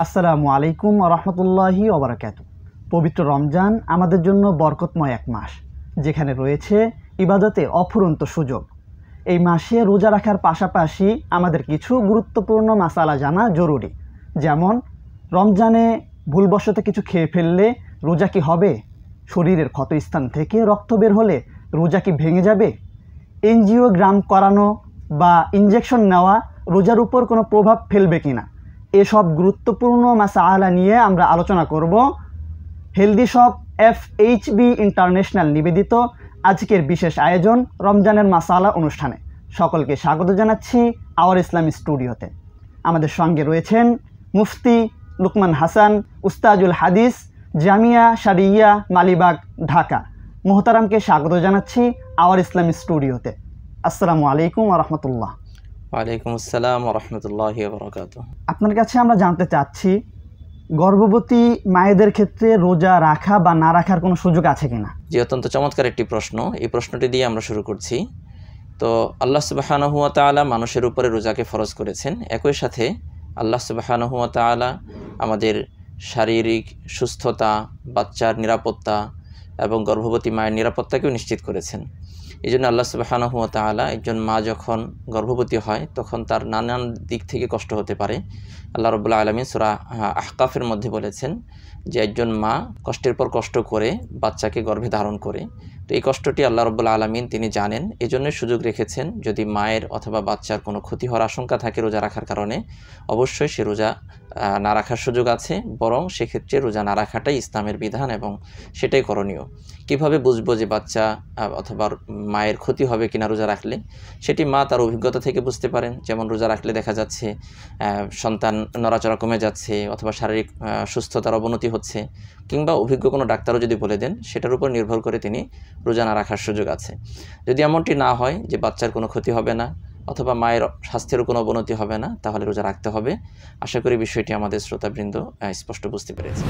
আসসালামু আলাইকুম ওয়া রাহমাতুল্লাহি ওয়া বারাকাতুহু। পবিত্র রমজান আমাদের জন্য বরকতময় এক মাস, যেখানে রয়েছে ইবাদতের অফুরন্ত সুযোগ। এই মাসে রোজা রাখার পাশাপাশি আমাদের কিছু গুরুত্বপূর্ণ মাসালা জানা জরুরি। যেমন, রমজানে ভুলবশত কিছু খেয়ে ফেললে রোজা কি হবে? শরীরের ক্ষতস্থান থেকে রক্ত বের হলে রোজা কি ভেঙে যাবে? এনজিওগ্রাম করানো বা ইনজেকশন নেওয়া রোজার উপর কোনো প্রভাব ফেলবে কিনা? এসব গুরুত্বপূর্ণ মাসালা নিয়ে আমরা আলোচনা করব হেলদি শপ FHB ইন্টারন্যাশনাল নিবেদিত আজকের বিশেষ আয়োজন রমজানের মাসালা অনুষ্ঠানে। সকলকে স্বাগত জানাচ্ছি আওয়ার ইসলামী স্টুডিওতে। আমাদের সঙ্গে রয়েছেন মুফতি লুকমান হাসান, উস্তাজুল হাদিস, জামিয়া শারিয়া মালিবাগ, ঢাকা। মোহতারামকে স্বাগত জানাচ্ছি আওয়ার ইসলামী স্টুডিওতে। আসসালামু আলাইকুম ওয়া রাহমাতুল্লাহ। ওয়ালাইকুম আসসালাম ওয়া রাহমাতুল্লাহি ওয়া বারাকাতুহু। আপনার কাছে আমরা জানতে চাচ্ছি, গর্ভবতী মায়েদের ক্ষেত্রে রোজা রাখা বা না রাখার কোনো সুযোগ আছে কিনা? জি, অত্যন্ত চমৎকার একটি প্রশ্ন। এই প্রশ্নটি দিয়ে আমরা শুরু করছি। তো আল্লাহ সুবহানাহু ওয়া তাআলা মানুষের উপরে রোজাকে ফরজ করেছেন। একই সাথে আল্লাহ সুবহানাহু ওয়া তাআলা আমাদের শারীরিক সুস্থতা, বাচ্চার নিরাপত্তা এবং গর্ভবতী মায়ের নিরাপত্তাকেও নিশ্চিত করেছেন। এই জন্য আল্লাহ সুবহানাহু ওয়া তাআলা একজন মা যখন গর্ভবতী হয় তখন তার নানান দিক থেকে কষ্ট হতে পারে। আল্লাহ রাব্বুল আলামিন সূরা আহকাফের মধ্যে বলেছেন যে একজন মা কষ্টের পর কষ্ট করে বাচ্চাকে গর্ভে ধারণ করে। তো এই কষ্টটি আল্লাহ রাব্বুল আলামিন তিনি জানেন, এজন্যই সুযোগ রেখেছেন যদি মায়ের অথবা বাচ্চার কোনো ক্ষতি হওয়ার আশঙ্কা থাকে রোজা রাখার কারণে, অবশ্যই সে রোজা না রাখার সুযোগ আছে। বরং সেক্ষেত্রে রোজা না রাখাটাই ইসলামের বিধান এবং সেটাই করণীয়। কিভাবে বুঝবো যে বাচ্চা অথবা মায়ের ক্ষতি হবে কিনা রোজা রাখলে? সেটি মা তার অভিজ্ঞতা থেকে বুঝতে পারেন। যেমন রোজা রাখলে দেখা যাচ্ছে সন্তান নড়াচড়া কমে যাচ্ছে অথবা শারীরিক সুস্থতার অবনতি হচ্ছে, কিংবা অভিজ্ঞ কোনো ডাক্তারও যদি বলে দেন, সেটার উপর নির্ভর করে তিনি রোজা না রাখার সুযোগ আছে। যদি এমনটি না হয় যে বাচ্চার কোনো ক্ষতি হবে না অথবা মায়ের স্বাস্থ্যেরও কোনো অবনতি হবে না, তাহলে রোজা রাখতে হবে। আশা করি বিষয়টি আমাদের শ্রোতাবৃন্দ স্পষ্ট বুঝতে পেরেছে।